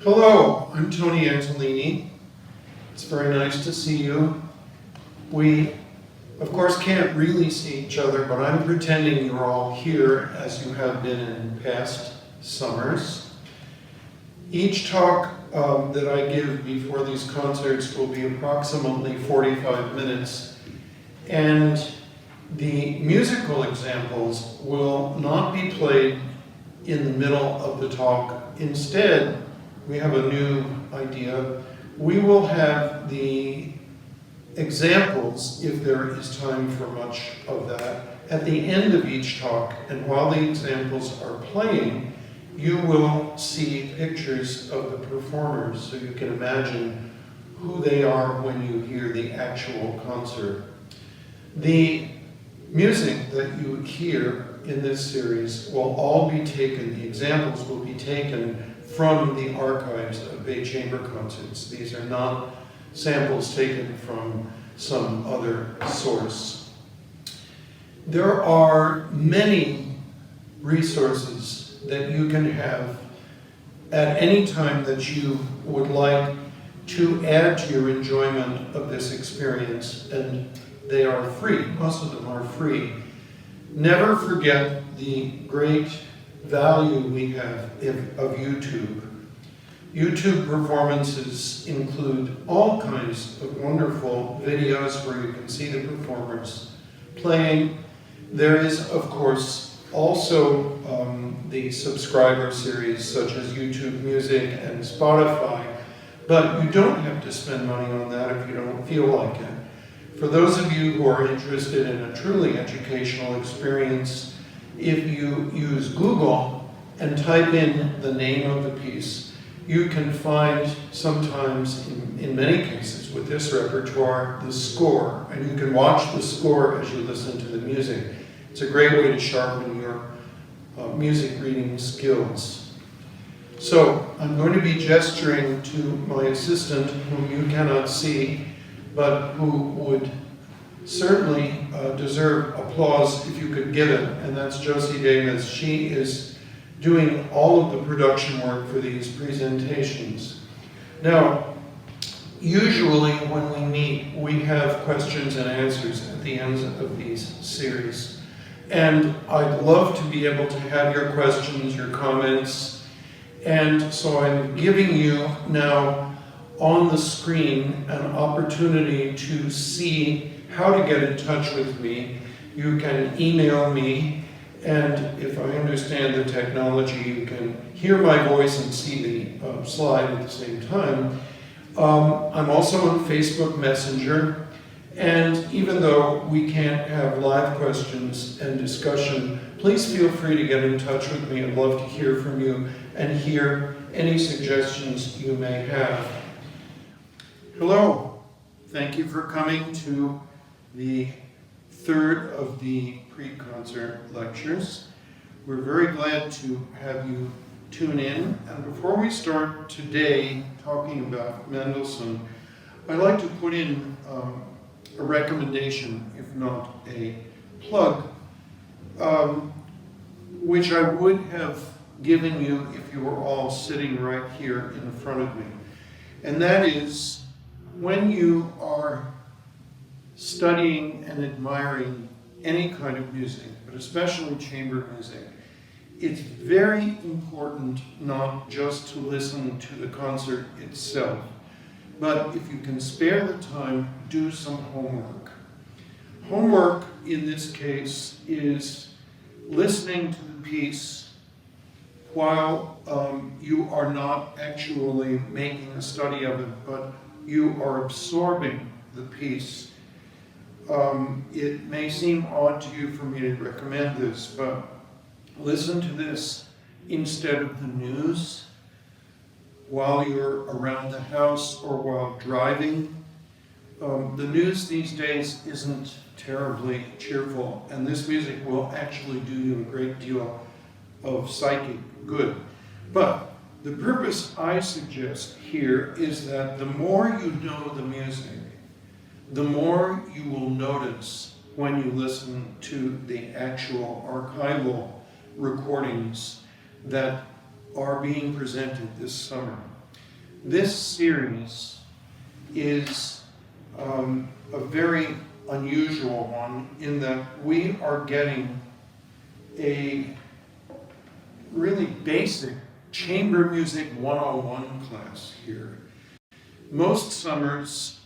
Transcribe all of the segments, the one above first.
Hello, I'm Tony Antolini. It's very nice to see you. We, of course, can't really see each other, but I'm pretending you're all here as you have been in past summers. Each talk that I give before these concerts will be approximately 45 minutes, and the musical examples will not be played in the middle of the talk. Instead, we have a new idea. We will have the examples, if there is time for much of that, at the end of each talk, and while the examples are playing, you will see pictures of the performers, so you can imagine who they are when you hear the actual concert. The music that you hear in this series will all be taken, the examples will be taken from the archives of Bay Chamber concerts. These are not samples taken from some other source. There are many resources that you can have at any time that you would like to add to your enjoyment of this experience, and they are free. Most of them are free. Never forget the great value we have of YouTube. YouTube performances include all kinds of wonderful videos where you can see the performers playing. There is, of course, also the subscriber series such as YouTube Music and Spotify, but you don't have to spend money on that if you don't feel like it. For those of you who are interested in a truly educational experience, if you use Google and type in the name of the piece, you can find sometimes, in many cases with this repertoire, the score, and you can watch the score as you listen to the music. It's a great way to sharpen your music reading skills. So I'm going to be gesturing to my assistant, whom you cannot see, but who would certainly deserve applause if you could give it, and that's Josie Davis. She is doing all of the production work for these presentations. Now, usually when we meet, we have questions and answers at the end of these series. And I'd love to be able to have your questions, your comments, and so I'm giving you now on the screen an opportunity to see how to get in touch with me. You can email me, and if I understand the technology, you can hear my voice and see the slide at the same time. I'm also on Facebook Messenger, and even though we can't have live questions and discussion, please feel free to get in touch with me. I'd love to hear from you and hear any suggestions you may have. Hello, thank you for coming to the third of the pre-concert lectures. We're very glad to have you tune in. And before we start today talking about Mendelssohn, I'd like to put in a recommendation, if not a plug, which I would have given you if you were all sitting right here in front of me. And that is, when you are studying and admiring any kind of music, but especially chamber music, it's very important not just to listen to the concert itself, but if you can spare the time, do some homework. Homework in this case is listening to the piece while you are not actually making a study of it, but you are absorbing the piece. It may seem odd to you for me to recommend this, but listen to this instead of the news while you're around the house or while driving. The news these days isn't terribly cheerful, and this music will actually do you a great deal of psychic good. But the purpose I suggest here is that the more you know the music, the more you will notice when you listen to the actual archival recordings that are being presented this summer. This series is a very unusual one in that we are getting a really basic chamber music 101 class here. Most summers,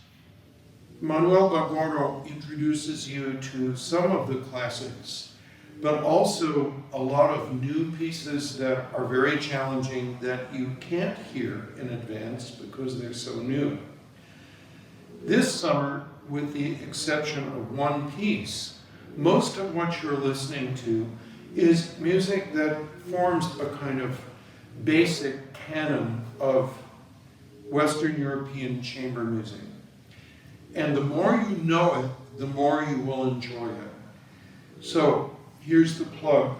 Manuel Bagoro introduces you to some of the classics, but also a lot of new pieces that are very challenging that you can't hear in advance because they're so new. This summer, with the exception of one piece, most of what you're listening to is music that forms a kind of basic canon of Western European chamber music. And the more you know it, the more you will enjoy it. So here's the plug.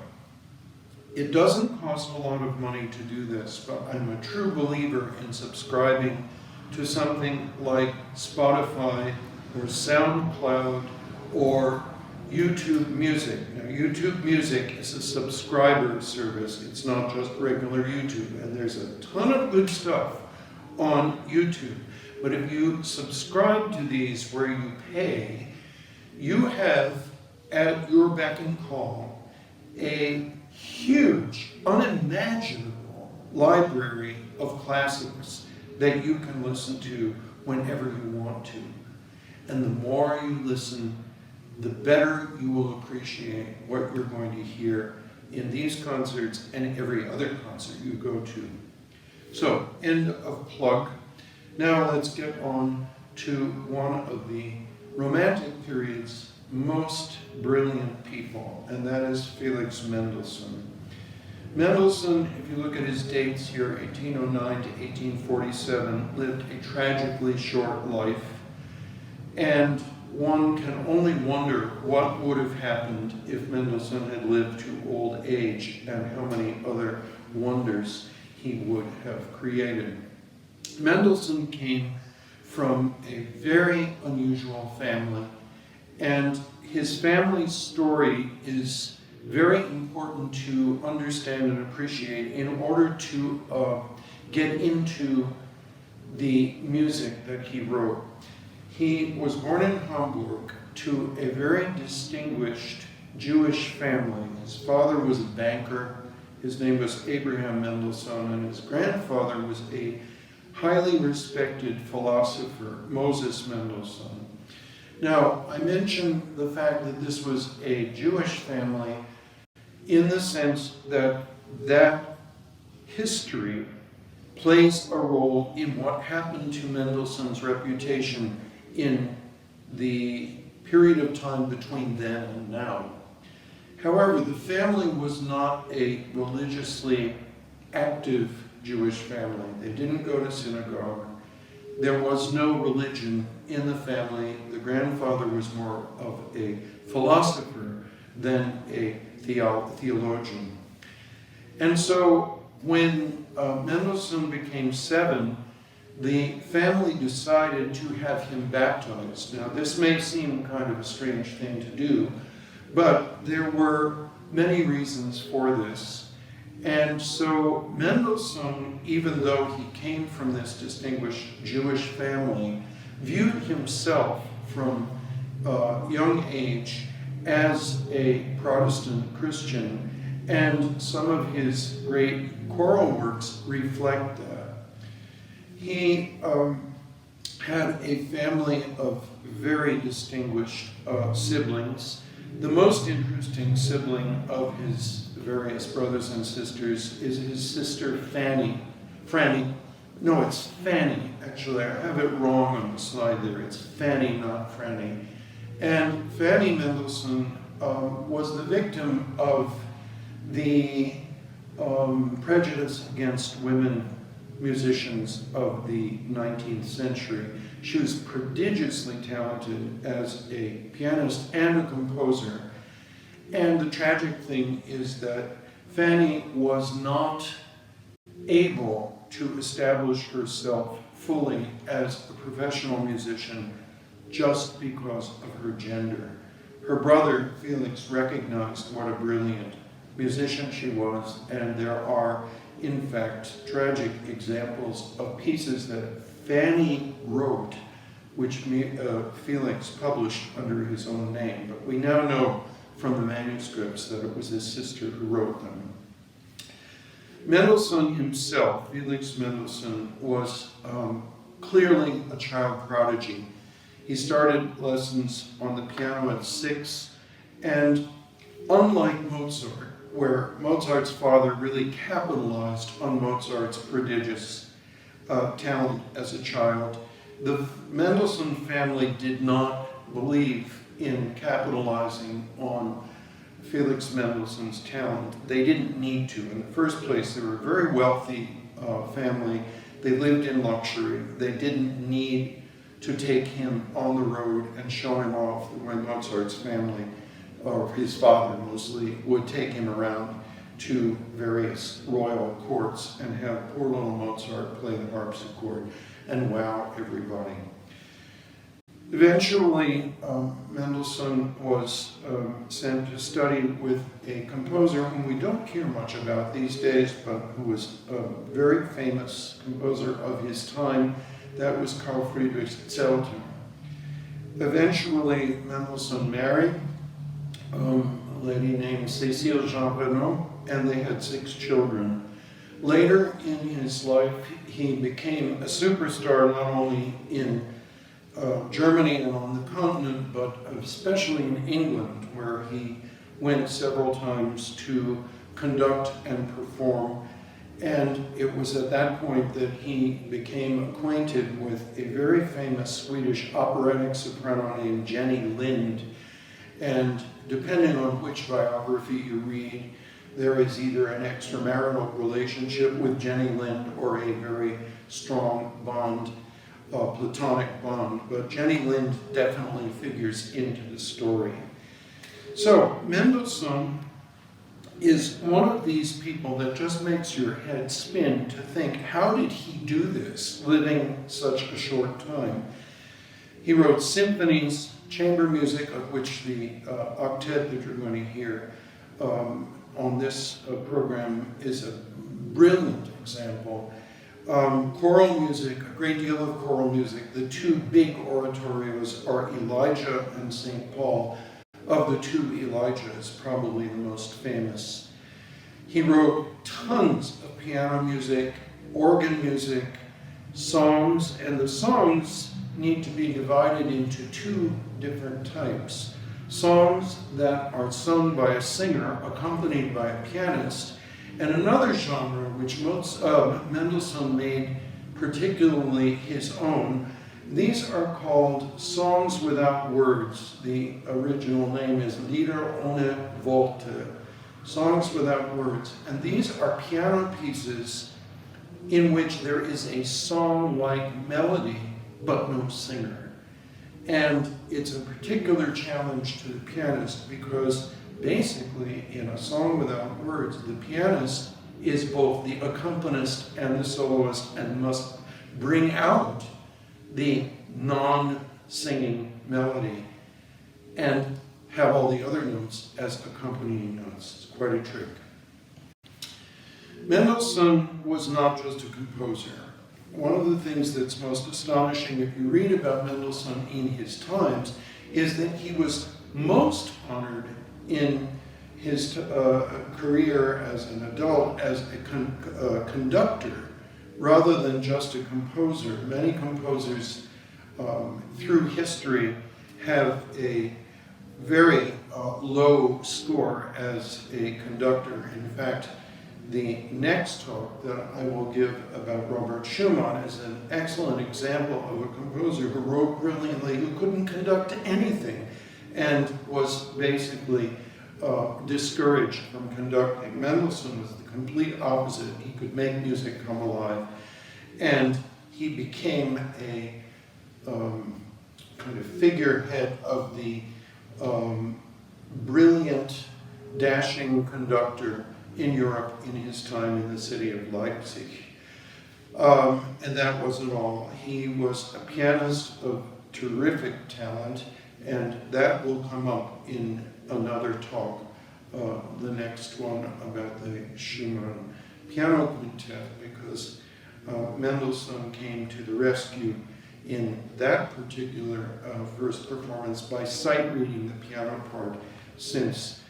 It doesn't cost a lot of money to do this, but I'm a true believer in subscribing to something like Spotify or SoundCloud or YouTube Music. Now, YouTube Music is a subscriber service. It's not just regular YouTube, and there's a ton of good stuff on YouTube. But if you subscribe to these where you pay, you have at your beck and call a huge, unimaginable library of classics that you can listen to whenever you want to. And the more you listen, the better you will appreciate what you're going to hear in these concerts and every other concert you go to. So, end of plug. Now let's get on to one of the Romantic period's most brilliant people, and that is Felix Mendelssohn. Mendelssohn, if you look at his dates here, 1809 to 1847, lived a tragically short life, and one can only wonder what would have happened if Mendelssohn had lived to old age and how many other wonders he would have created. Mendelssohn came from a very unusual family, and his family's story is very important to understand and appreciate in order to get into the music that he wrote. He was born in Hamburg to a very distinguished Jewish family. His father was a banker. His name was Abraham Mendelssohn, and his grandfather was a highly respected philosopher, Moses Mendelssohn. Now, I mentioned the fact that this was a Jewish family in the sense that that history plays a role in what happened to Mendelssohn's reputation in the period of time between then and now. However, the family was not a religiously active Jewish family. They didn't go to synagogue. There was no religion in the family. The grandfather was more of a philosopher than a theologian. And so when Mendelssohn became 7, the family decided to have him baptized. Now, this may seem kind of a strange thing to do, but there were many reasons for this. And so Mendelssohn, even though he came from this distinguished Jewish family, viewed himself from a young age as a Protestant Christian, and some of his great choral works reflect that. He had a family of very distinguished siblings. The most interesting sibling of his various brothers and sisters is his sister Fanny. No, it's Fanny. Actually, I have it wrong on the slide there. It's Fanny, not Franny. And Fanny Mendelssohn was the victim of the prejudice against women musicians of the 19th century. She was prodigiously talented as a pianist and a composer. And the tragic thing is that Fanny was not able to establish herself fully as a professional musician just because of her gender. Her brother, Felix, recognized what a brilliant musician she was, and there are in fact, tragic examples of pieces that Fanny wrote, which Felix published under his own name. But we now know from the manuscripts that it was his sister who wrote them. Mendelssohn himself, Felix Mendelssohn, was clearly a child prodigy. He started lessons on the piano at 6, and unlike Mozart, where Mozart's father really capitalized on Mozart's prodigious talent as a child, the Mendelssohn family did not believe in capitalizing on Felix Mendelssohn's talent. They didn't need to. In the first place, they were a very wealthy family. They lived in luxury. They didn't need to take him on the road and show him off when Mozart's family, or his father mostly, would take him around to various royal courts and have poor little Mozart play the harpsichord and wow everybody. Eventually, Mendelssohn was sent to study with a composer whom we don't hear much about these days, but who was a very famous composer of his time. That was Carl Friedrich Zelter. Eventually, Mendelssohn married a lady named Cécile Jean Renaud, and they had 6 children. Later in his life, he became a superstar not only in Germany and on the continent, but especially in England, where he went several times to conduct and perform. And it was at that point that he became acquainted with a very famous Swedish operatic soprano named Jenny Lind. And depending on which biography you read, there is either an extramarital relationship with Jenny Lind or a very strong bond, platonic bond. But Jenny Lind definitely figures into the story. So Mendelssohn is one of these people that just makes your head spin to think, how did he do this, living such a short time? He wrote symphonies, chamber music, of which the octet that you're going to hear on this program is a brilliant example. Choral music, a great deal of choral music. The 2 big oratorios are Elijah and St. Paul. Of the 2, Elijah is probably the most famous. He wrote tons of piano music, organ music, songs, and the songs need to be divided into 2 different types. Songs that are sung by a singer accompanied by a pianist, and another genre which Mendelssohn made particularly his own. These are called songs without words. The original name is Lieder ohne Worte, songs without words. And these are piano pieces in which there is a song-like melody, but no singer. And it's a particular challenge to the pianist because basically in a song without words, the pianist is both the accompanist and the soloist and must bring out the non-singing melody and have all the other notes as accompanying notes. It's quite a trick. Mendelssohn was not just a composer. One of the things that's most astonishing if you read about Mendelssohn in his times is that he was most honored in his career as an adult as a conductor rather than just a composer. Many composers through history have a very low score as a conductor. In fact, the next talk that I will give about Robert Schumann is an excellent example of a composer who wrote brilliantly, who couldn't conduct anything, and was basically discouraged from conducting. Mendelssohn was the complete opposite. He could make music come alive, and he became a kind of figurehead of the brilliant, dashing conductor in Europe in his time in the city of Leipzig. And that wasn't all. He was a pianist of terrific talent, and that will come up in another talk, the next one about the Schumann piano quintet because Mendelssohn came to the rescue in that particular first performance by sight reading the piano part since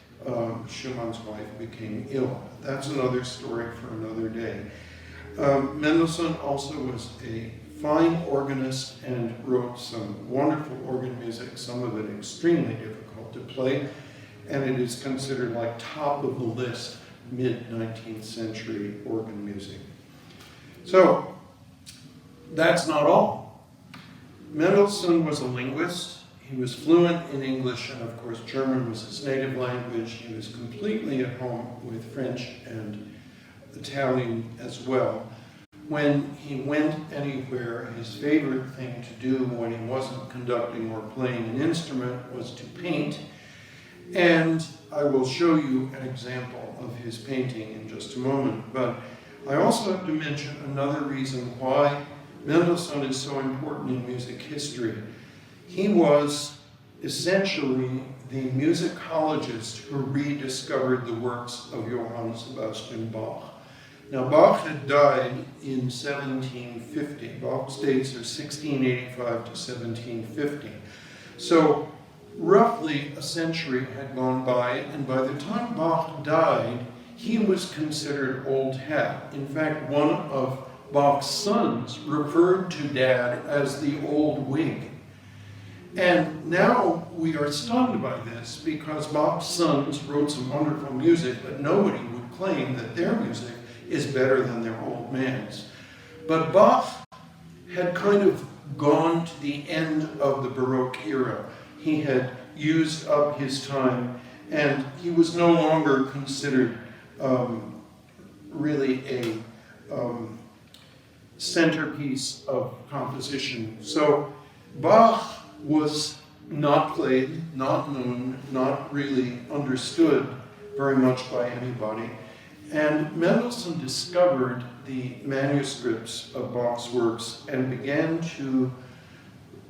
Schumann's wife became ill. That's another story for another day. Mendelssohn also was a fine organist and wrote some wonderful organ music, some of it extremely difficult to play, and it is considered like top of the list mid-19th century organ music. So, that's not all. Mendelssohn was a linguist. He was fluent in English, and of course German was his native language. He was completely at home with French and Italian as well. When he went anywhere, his favorite thing to do when he wasn't conducting or playing an instrument was to paint. And I will show you an example of his painting in just a moment. But I also have to mention another reason why Mendelssohn is so important in music history. He was essentially the musicologist who rediscovered the works of Johann Sebastian Bach. Now, Bach had died in 1750. Bach's dates are 1685 to 1750. So, roughly a century had gone by, and by the time Bach died, he was considered old hat. In fact, one of Bach's sons referred to Dad as the old Whig. And now we are stunned by this because Bach's sons wrote some wonderful music, but nobody would claim that their music is better than their old man's. But Bach had kind of gone to the end of the Baroque era. He had used up his time, and he was no longer considered really a centerpiece of composition. So Bach was not played, not known, not really understood very much by anybody. And Mendelssohn discovered the manuscripts of Bach's works and began to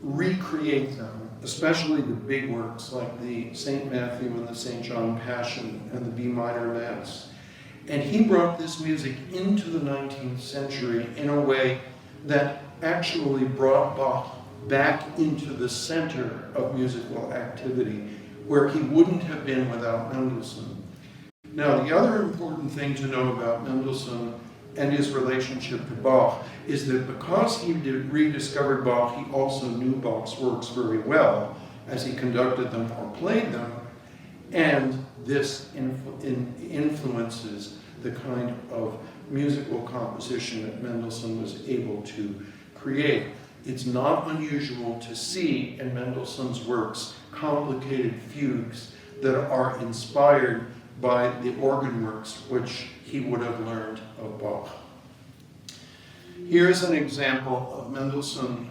recreate them, especially the big works like the St. Matthew and the St. John Passion and the B minor Mass. And he brought this music into the 19th century in a way that actually brought Bach back into the center of musical activity, where he wouldn't have been without Mendelssohn. Now, the other important thing to know about Mendelssohn and his relationship to Bach is that because he rediscovered Bach, he also knew Bach's works very well as he conducted them or played them, and this influences the kind of musical composition that Mendelssohn was able to create. It's not unusual to see in Mendelssohn's works complicated fugues that are inspired by the organ works which he would have learned of Bach. Here's an example of Mendelssohn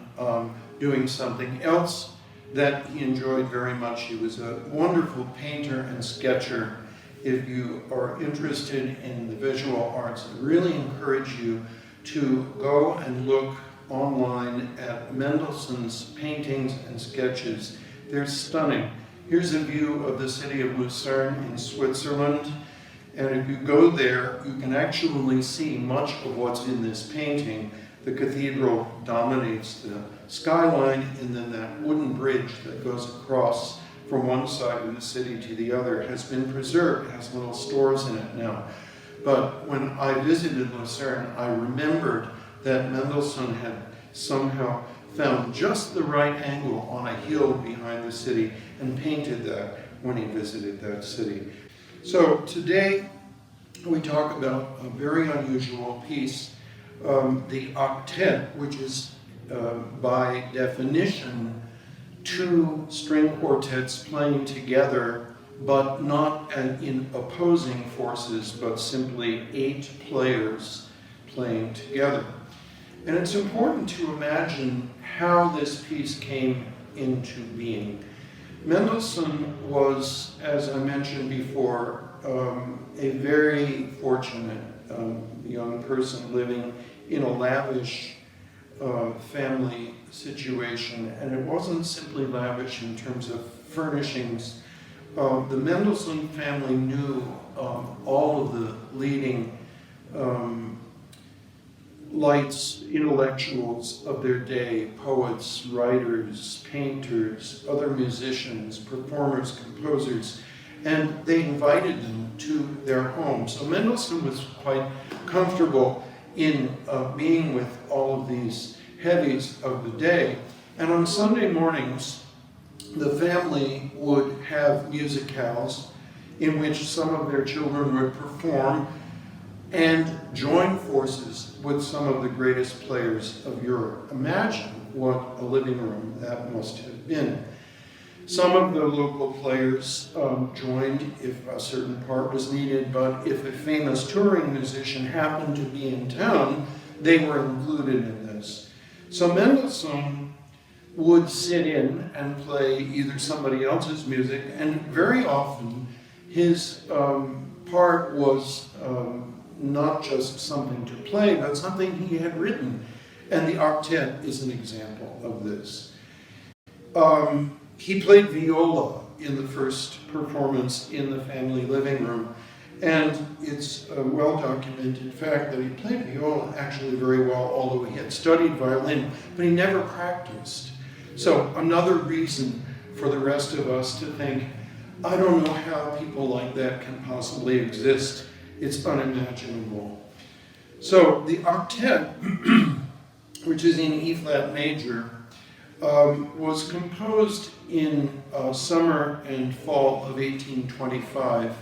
doing something else that he enjoyed very much. He was a wonderful painter and sketcher. If you are interested in the visual arts, I really encourage you to go and look online at Mendelssohn's paintings and sketches. They're stunning. Here's a view of the city of Lucerne in Switzerland. And if you go there, you can actually see much of what's in this painting. The cathedral dominates the skyline, and then that wooden bridge that goes across from one side of the city to the other has been preserved. It has little stores in it now. But when I visited Lucerne, I remembered that Mendelssohn had somehow found just the right angle on a hill behind the city and painted that when he visited that city. So today we talk about a very unusual piece, the octet, which is by definition two string quartets playing together, but not in opposing forces, but simply 8 players playing together. And it's important to imagine how this piece came into being. Mendelssohn was, as I mentioned before, a very fortunate young person living in a lavish family situation, and it wasn't simply lavish in terms of furnishings. The Mendelssohn family knew all of the leading lights intellectuals of their day, poets, writers, painters, other musicians, performers, composers, and they invited them to their home. So Mendelssohn was quite comfortable in being with all of these heavies of the day. And on Sunday mornings, the family would have musicales in which some of their children would perform and join forces with some of the greatest players of Europe. Imagine what a living room that must have been. Some of the local players joined if a certain part was needed, but if a famous touring musician happened to be in town, they were included in this. So Mendelssohn would sit in and play either somebody else's music, and very often his part was not just something to play, but something he had written. And the Octet is an example of this. He played viola in the first performance in the family living room, and it's a well-documented fact that he played viola actually very well, although he had studied violin, but he never practiced. So another reason for the rest of us to think, I don't know how people like that can possibly exist. It's unimaginable. So the Octet, which is in E-flat major, was composed in summer and fall of 1825.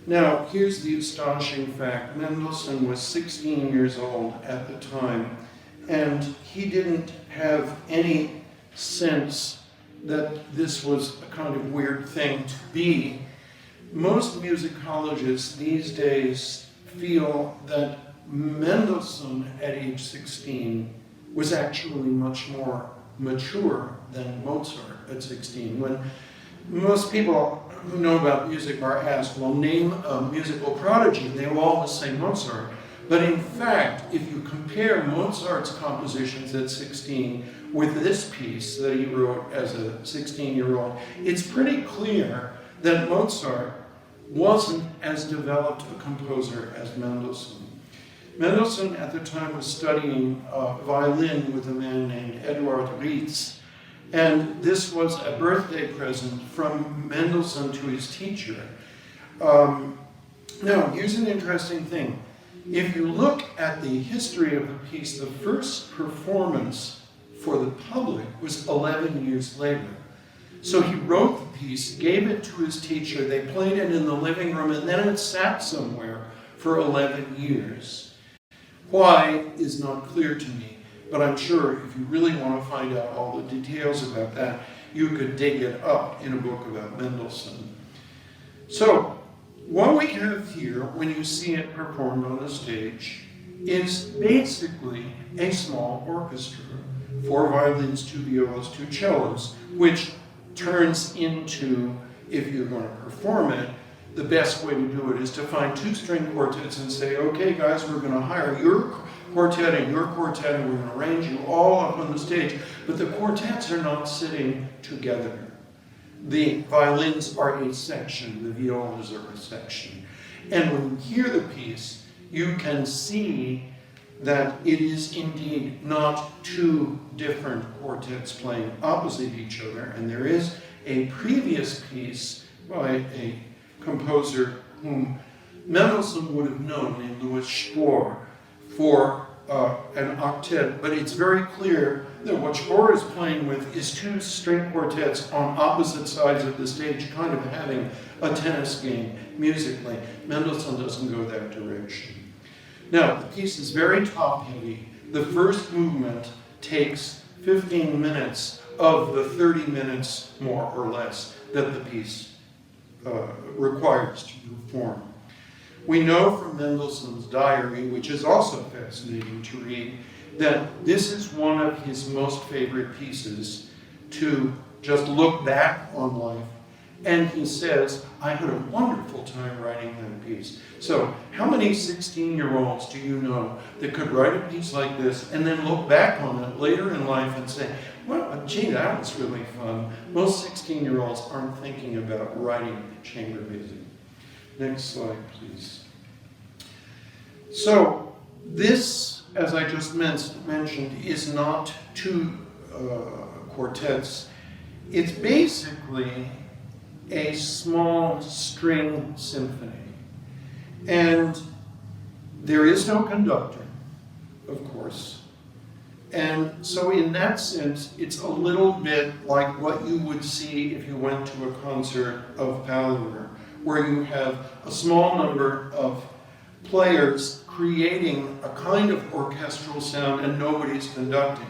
Now, here's the astonishing fact. Mendelssohn was 16 years old at the time, and he didn't have any sense that this was a kind of weird thing to be. Most musicologists these days feel that Mendelssohn at age 16 was actually much more mature than Mozart at 16. When most people who know about music are asked, well, name a musical prodigy, they will always say Mozart. But in fact, if you compare Mozart's compositions at 16 with this piece that he wrote as a 16-year-old, it's pretty clear that Mozart wasn't as developed a composer as Mendelssohn. Mendelssohn at the time was studying violin with a man named Eduard Rietz, and this was a birthday present from Mendelssohn to his teacher. Now, here's an interesting thing. If you look at the history of the piece, the first performance for the public was 11 years later. So he wrote the piece, gave it to his teacher, they played it in the living room, and then it sat somewhere for 11 years. Why is not clear to me, but I'm sure if you really want to find out all the details about that, you could dig it up in a book about Mendelssohn. So, what we have here, when you see it performed on the stage, is basically a small orchestra. 4 violins, 2 violas, 2 cellos, which turns into, if you're going to perform it, the best way to do it is to find 2 string quartets and say, okay guys, we're going to hire your quartet and your quartet, and we're going to arrange you all up on the stage. But the quartets are not sitting together. The violins are a section, the violas are a section. And when you hear the piece, you can see that it is indeed not 2 different quartets playing opposite each other, and there is a previous piece by a composer whom Mendelssohn would have known, named Louis Spohr, for an octet, but it's very clear that what Spohr is playing with is 2 string quartets on opposite sides of the stage, kind of having a tennis game musically. Mendelssohn doesn't go that direction. Now, the piece is very top-heavy. The first movement takes 15 minutes of the 30 minutes, more or less, that the piece requires to perform. We know from Mendelssohn's diary, which is also fascinating to read, that this is one of his most favorite pieces to just look back on life. And he says, I had a wonderful time writing that piece. So how many 16-year-olds do you know that could write a piece like this and then look back on it later in life and say, well, gee, that was really fun. Most 16-year-olds aren't thinking about writing chamber music. Next slide, please. So this, as I just mentioned, is not two quartets. It's basically a small string symphony. And there is no conductor, of course. And so in that sense, it's a little bit like what you would see if you went to a concert of Pallaver, where you have a small number of players creating a kind of orchestral sound and nobody's conducting.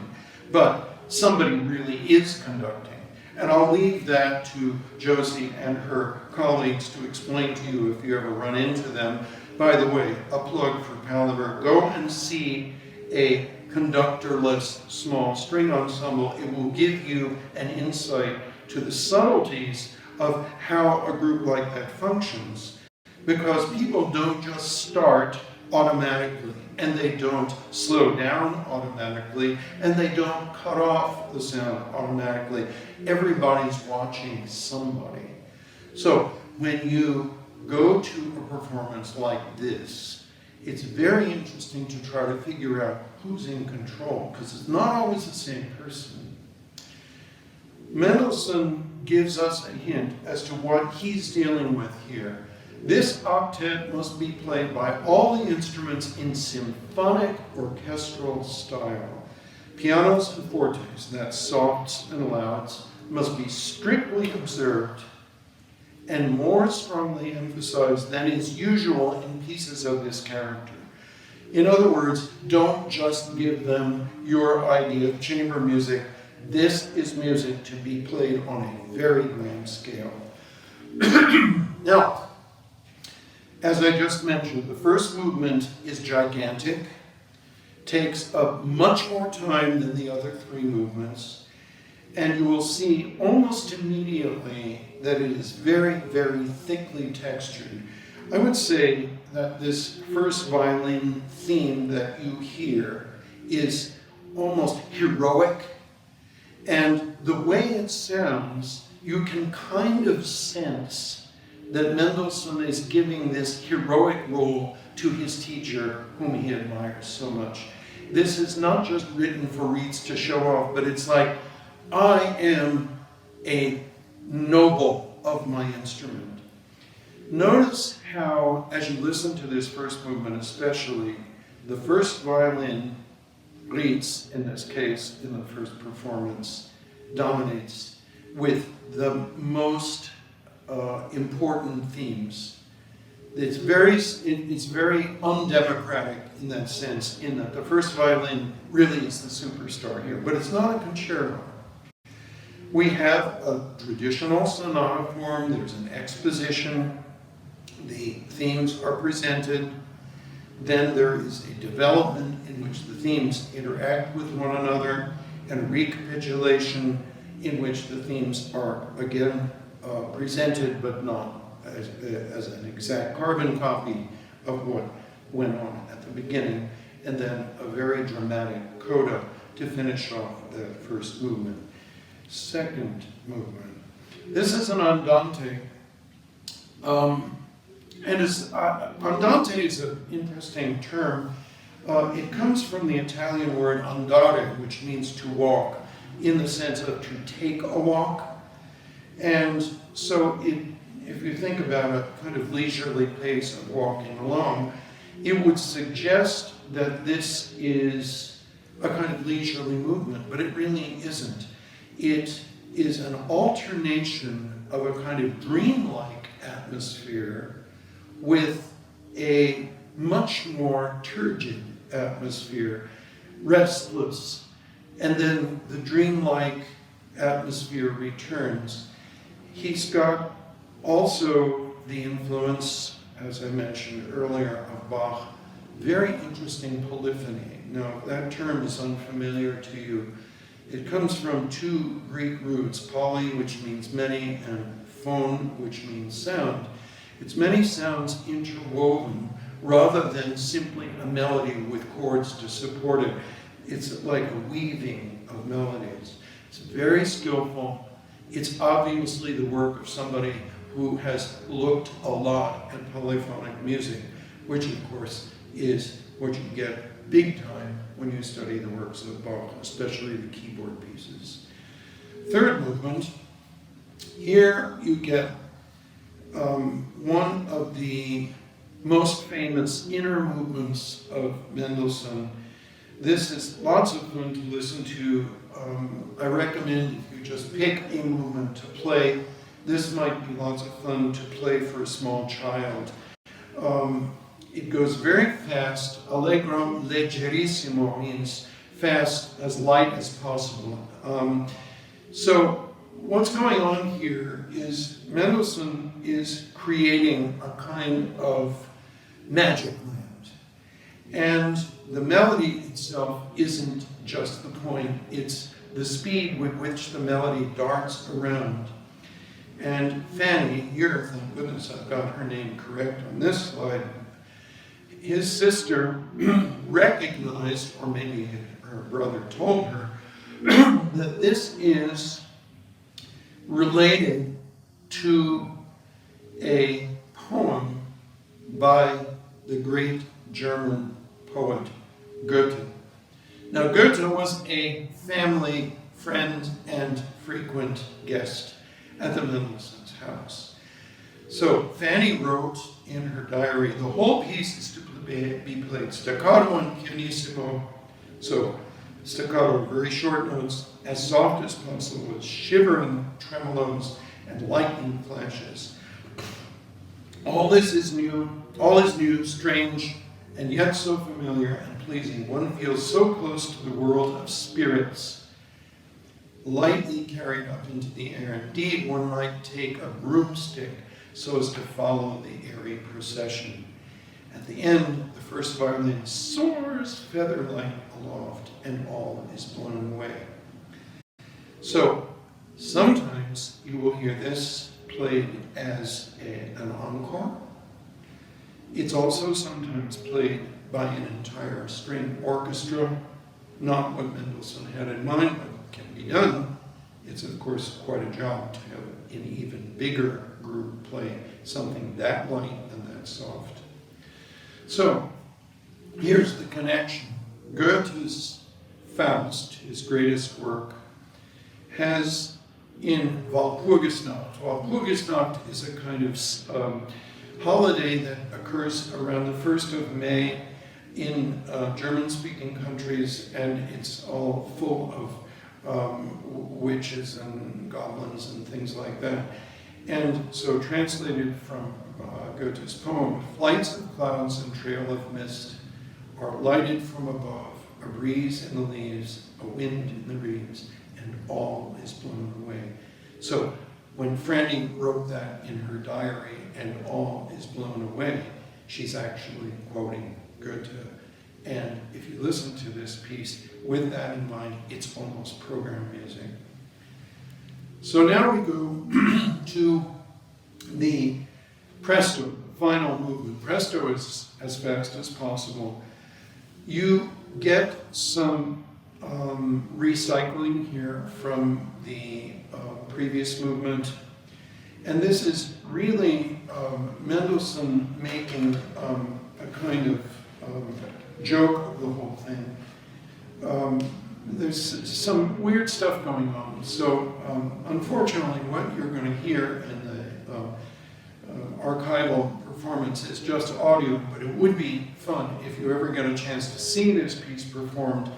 But somebody really is conducting. And I'll leave that to Josie and her colleagues to explain to you if you ever run into them. By the way, a plug for Pallaver. Go and see a conductorless small string ensemble. It will give you an insight to the subtleties of how a group like that functions. Because people don't just start automatically, and they don't slow down automatically, and they don't cut off the sound automatically. Everybody's watching somebody. So when you go to a performance like this, it's very interesting to try to figure out who's in control, because it's not always the same person. Mendelssohn gives us a hint as to what he's dealing with here. This octet must be played by all the instruments in symphonic orchestral style. Pianos and fortes, that's softs and louds, must be strictly observed and more strongly emphasized than is usual in pieces of this character. In other words, don't just give them your idea of chamber music. This is music to be played on a very grand scale. Now, as I just mentioned, the first movement is gigantic, takes up much more time than the other three movements, and you will see almost immediately that it is very, very thickly textured. I would say that this first violin theme that you hear is almost heroic, and the way it sounds, you can kind of sense that Mendelssohn is giving this heroic role to his teacher, whom he admires so much. This is not just written for Reeds to show off, but it's like, I am a noble of my instrument. Notice how, as you listen to this first movement especially, the first violin, Reeds in this case, in the first performance, dominates with the most important themes. It's very undemocratic in that sense, in that the first violin really is the superstar here, but it's not a concerto. We have a traditional sonata form, there's an exposition, the themes are presented, then there is a development in which the themes interact with one another, and a recapitulation in which the themes are again presented, but not as an exact carbon copy of what went on at the beginning, and then a very dramatic coda to finish off that first movement. Second movement. This is an andante, andante is an interesting term. It comes from the Italian word andare, which means to walk, in the sense of to take a walk. And so if you think about a kind of leisurely pace of walking along, it would suggest that this is a kind of leisurely movement, but it really isn't. It is an alternation of a kind of dreamlike atmosphere with a much more turgid atmosphere, restless, and then the dreamlike atmosphere returns. He's got also the influence, as I mentioned earlier, of Bach, very interesting polyphony. Now, that term is unfamiliar to you. It comes from two Greek roots, poly, which means many, and phone, which means sound. It's many sounds interwoven rather than simply a melody with chords to support it. It's like a weaving of melodies. It's very skillful. It's obviously the work of somebody who has looked a lot at polyphonic music, which of course is what you get big time when you study the works of Bach, especially the keyboard pieces. Third movement, here you get one of the most famous inner movements of Mendelssohn. This is lots of fun to listen to. I recommend if you just pick a movement to play, this might be lots of fun to play for a small child. It goes very fast. Allegro, leggierissimo means fast, as light as possible. So what's going on here is Mendelssohn is creating a kind of magic land. And the melody itself isn't just the point, it's the speed with which the melody darts around. And Fanny, here, thank goodness I've got her name correct on this slide, his sister recognized, or maybe her brother told her, that this is related to a poem by the great German poet Goethe. Now, Goethe was a family friend and frequent guest at the Mendelssohn's house. So Fanny wrote in her diary, the whole piece is to be played staccato and pianissimo. So staccato, very short notes, as soft as possible, with shivering tremolos and lightning flashes. All is new, strange, and yet so familiar and pleasing. One feels so close to the world of spirits, lightly carried up into the air. Indeed, one might take a broomstick so as to follow the airy procession. At the end, the first violin soars feather-like aloft, and all is blown away. So, sometimes you will hear this played as an encore. It's also sometimes played by an entire string orchestra, not what Mendelssohn had in mind, but can be done. It's, of course, quite a job to have an even bigger group play something that light and that soft. So, here's the connection. Goethe's Faust, his greatest work, has in Walpurgisnacht. Walpurgisnacht is a kind of holiday that occurs around the 1st of May in German-speaking countries, and it's all full of witches and goblins and things like that. And so translated from Goethe's poem, flights of clouds and trail of mist are lighted from above, a breeze in the leaves, a wind in the reeds, and all is blown away. So when Franny wrote that in her diary, and all is blown away, she's actually quoting Goethe. And if you listen to this piece with that in mind, it's almost program music. So now we go to the Presto, the final movement. Presto is as fast as possible. You get some recycling here from the previous movement. And this is really Mendelssohn making a kind of joke of the whole thing. There's some weird stuff going on. So unfortunately, what you're going to hear in the archival performance is just audio, but it would be fun if you ever get a chance to see this piece performed,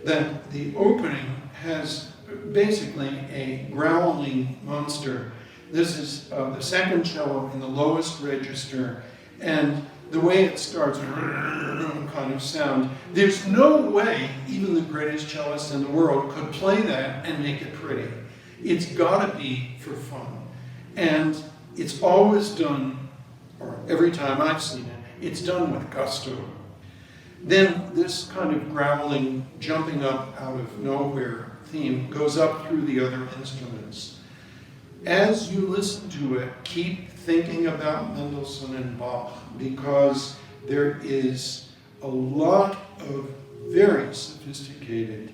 that the opening has basically a growling monster. This is the second cello in the lowest register, and the way it starts, kind of sound, there's no way even the greatest cellist in the world could play that and make it pretty. It's got to be for fun. And it's always done, or every time I've seen it, it's done with gusto. Then this kind of growling, jumping up out of nowhere theme goes up through the other instruments. As you listen to it, keep thinking about Mendelssohn and Bach, because there is a lot of very sophisticated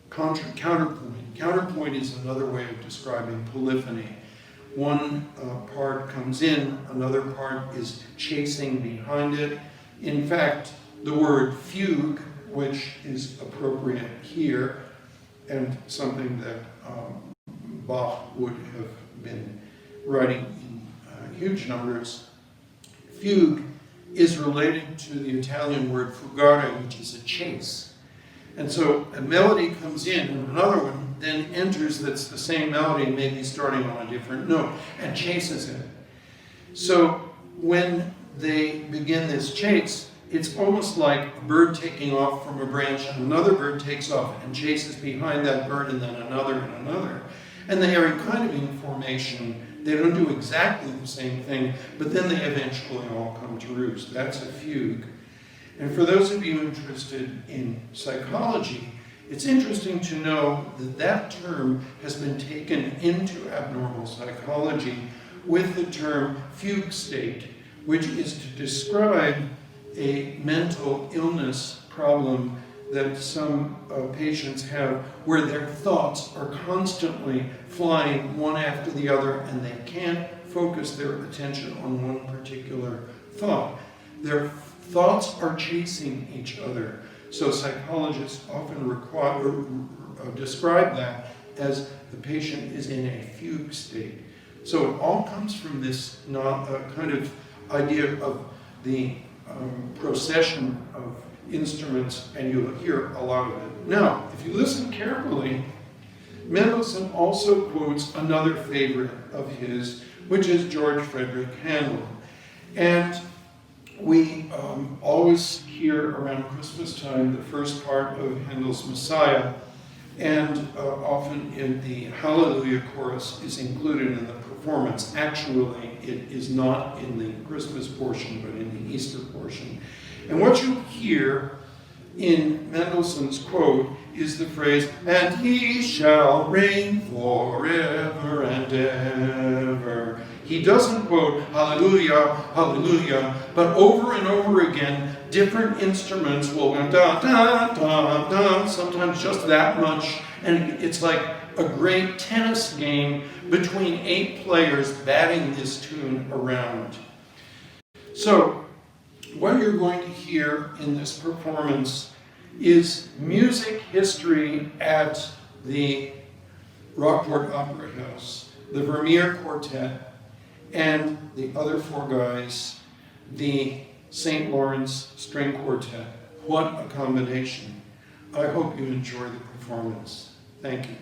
counterpoint. Counterpoint is another way of describing polyphony. One part comes in, another part is chasing behind it. In fact, the word fugue, which is appropriate here, and something that Bach would have been writing in huge numbers, fugue is related to the Italian word fugare, which is a chase. And so a melody comes in, and another one then enters that's the same melody, maybe starting on a different note, and chases it. So when they begin this chase, it's almost like a bird taking off from a branch, and another bird takes off and chases behind that bird, and then another and another. And they are kind of in formation. They don't do exactly the same thing, but then they eventually all come to roost. That's a fugue. And for those of you interested in psychology, it's interesting to know that that term has been taken into abnormal psychology with the term fugue state, which is to describe a mental illness problem that some patients have where their thoughts are constantly flying one after the other and they can't focus their attention on one particular thought. Their thoughts are chasing each other. So psychologists often describe that as the patient is in a fugue state. So it all comes from this kind of idea of the procession of instruments, and you'll hear a lot of it. Now, if you listen carefully, Mendelssohn also quotes another favorite of his, which is George Frederick Handel. And we always hear around Christmas time the first part of Handel's Messiah, and often in the Hallelujah chorus is included in the performance. Actually, it is not in the Christmas portion, but in the Easter portion. And what you hear in Mendelssohn's quote is the phrase, "And he shall reign forever and ever." He doesn't quote hallelujah, hallelujah, but over and over again, different instruments will go da, da, da, da, sometimes just that much. And it's like a great tennis game between 8 players batting this tune around. So, what you're going to hear in this performance is music history at the Rockport Opera House, the Vermeer Quartet, and the other 4 guys, the St. Lawrence String Quartet. What a combination. I hope you enjoy the performance. Thank you.